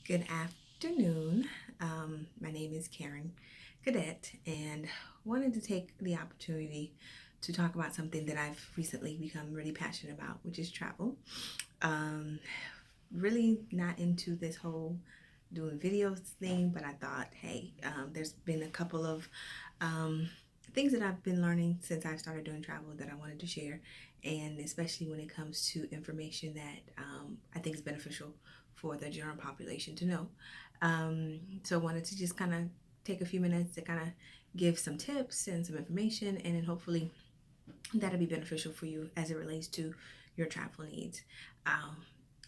Good afternoon. My name is Karen Cadet, and wanted to take the opportunity to talk about something that I've recently become really passionate about, which is travel. Um, really not into this whole doing videos thing, but I thought, hey, there's been a couple of um, things that I've been learning since I started doing travel that I wanted to share, and especially when it comes to information that I think is beneficial for the general population to know. So I wanted to just kind of take a few minutes to kind of give some tips and some information, and then hopefully that'll be beneficial for you as it relates to your travel needs. Um,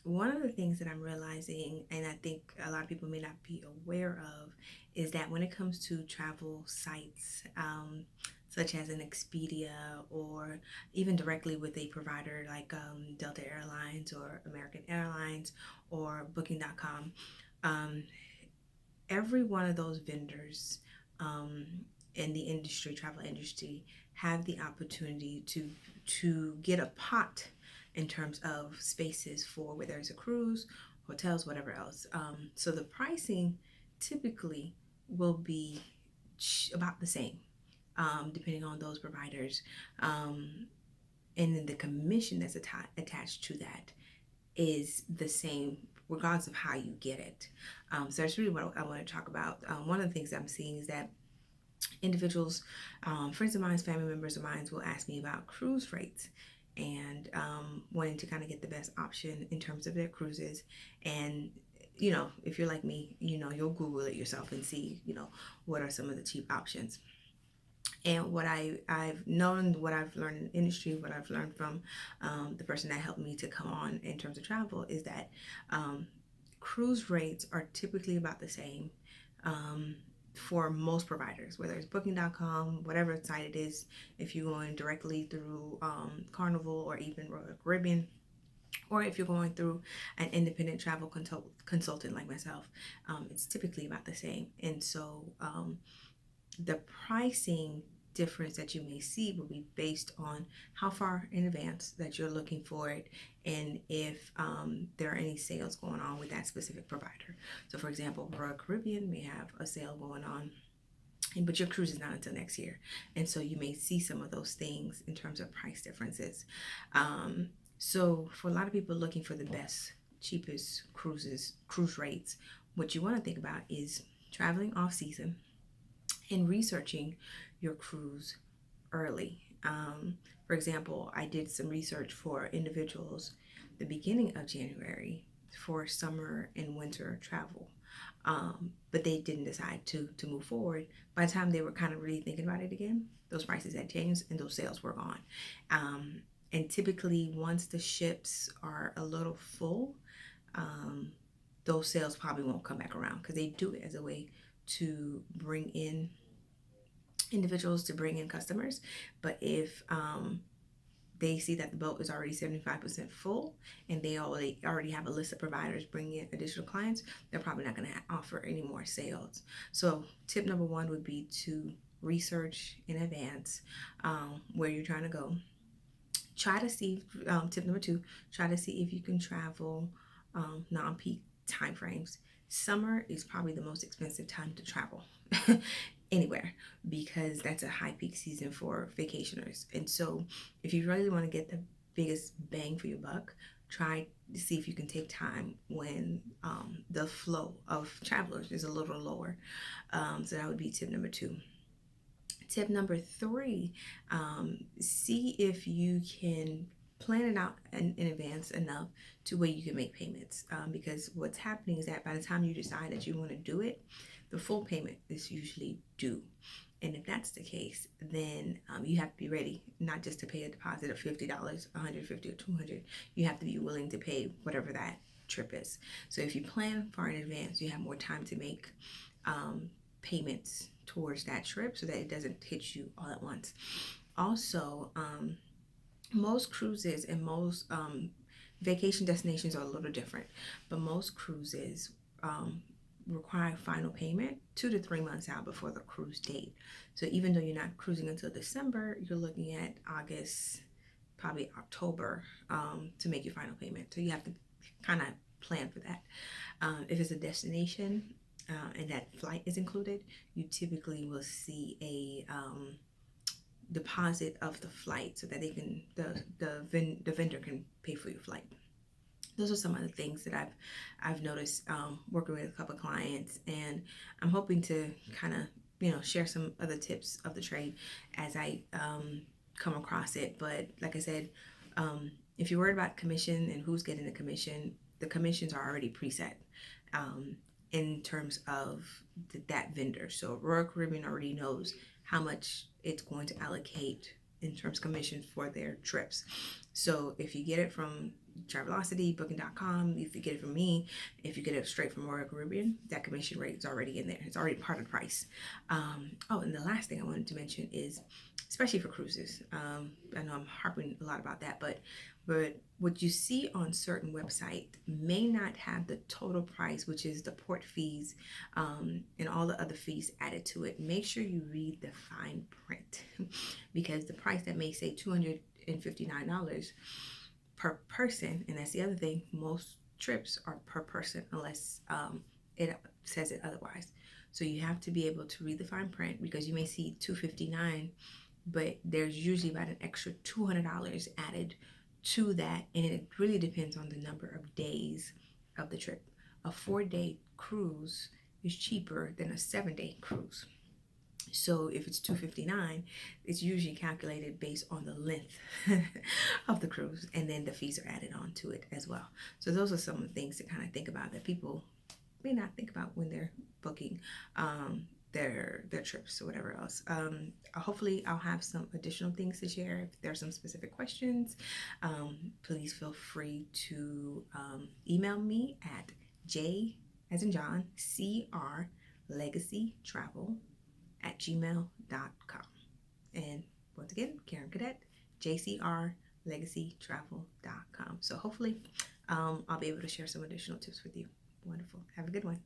One of the things that I'm realizing, and I think a lot of people may not be aware of, is that when it comes to travel sites, such as an Expedia or even directly with a provider like Delta Airlines or American Airlines or Booking.com, um, every one of those vendors um, in the industry, travel industry, have the opportunity to get a pot in terms of spaces for whether it's a cruise, hotels, whatever else. So the pricing typically will be about the same, depending on those providers, and then the commission that's attached to that is the same regardless of how you get it. So that's really what I want to talk about. One of the things I'm seeing is that individuals, friends of mine, family members of mine will ask me about cruise rates and wanting to kind of get the best option in terms of their cruises. And if you're like me, you'll Google it yourself and see, what are some of the cheap options. And what I've known, what I've learned in the industry, what I've learned from the person that helped me to come on in terms of travel is that um, cruise rates are typically about the same um, for most providers, whether it's Booking.com, whatever site it is. If you're going directly through Carnival or even Royal Caribbean, or if you're going through an independent travel consultant like myself, it's typically about the same. And so the pricing difference that you may see will be based on how far in advance that you're looking for it and if there are any sales going on with that specific provider. So for example, Royal Caribbean may have a sale going on, but your cruise is not until next year, and so you may see some of those things in terms of price differences. So for a lot of people looking for the best, cheapest cruise rates, what you want to think about is traveling off season and researching your cruise early. For example, I did some research for individuals the beginning of January for summer and winter travel. But they didn't decide to move forward. By the time they were kind of really thinking about it again, those prices had changed and those sales were gone. And typically, once the ships are a little full, um, those sales probably won't come back around because they do it as a way to bring in individuals, to bring in customers. But if they see that the boat is already 75% full and they already have a list of providers bringing in additional clients, they're probably not going to offer any more sales. So tip number one would be to research in advance where you're trying to go. Try to see, tip number two, try to see if you can travel non-peak time frames. Summer is probably the most expensive time to travel anywhere because that's a high peak season for vacationers. And so if you really want to get the biggest bang for your buck, try to see if you can take time when the flow of travelers is a little lower. So that would be tip number two. Tip number three, see if you can plan it out in advance enough to where you can make payments. Because what's happening is that by the time you decide that you want to do it, the full payment is usually due. And if that's the case, then you have to be ready, not just to pay a deposit of $50, $150 or $200. You have to be willing to pay whatever that trip is. So if you plan far in advance, you have more time to make payments towards that trip so that it doesn't hit you all at once. Also, most cruises and most vacation destinations are a little different, but most cruises require final payment 2 to 3 months out before the cruise date. So even though you're not cruising until December, you're looking at August, probably October, to make your final payment. So you have to kind of plan for that. If it's a destination and that flight is included, you typically will see a deposit of the flight so that they can the vendor can pay for your flight. Those are some of the things that I've noticed working with a couple of clients, and I'm hoping to kind of share some other tips of the trade as I come across it. But like I said, if you're worried about commission and who's getting the commissions are already preset in terms of that vendor. So Royal Caribbean already knows how much it's going to allocate in terms of commission for their trips. So if you get it from Travelocity, Booking.com, if you get it from me, if you get it straight from Royal Caribbean, that commission rate is already in there. It's already part of the price. And the last thing I wanted to mention is, especially for cruises, I know I'm harping a lot about that, but what you see on certain websites may not have the total price, which is the port fees and all the other fees added to it. Make sure you read the fine print because the price that may say $259 per person, and that's the other thing, most trips are per person unless it says it otherwise. So you have to be able to read the fine print because you may see $259, but there's usually about an extra $200 added to that, and it really depends on the number of days of the trip. A 4-day cruise is cheaper than a 7-day cruise. So if it's $259, it's usually calculated based on the length of the cruise, and then the fees are added on to it as well. So those are some of the things to kind of think about that people may not think about when they're booking their trips or whatever else. Hopefully I'll have some additional things to share. If there are some specific questions, please feel free to email me at J as in John, CR legacytravel@gmail.com. And once again, Karen Cadet, jcrlegacytravel.com. So hopefully I'll be able to share some additional tips with you. Wonderful. Have a good one.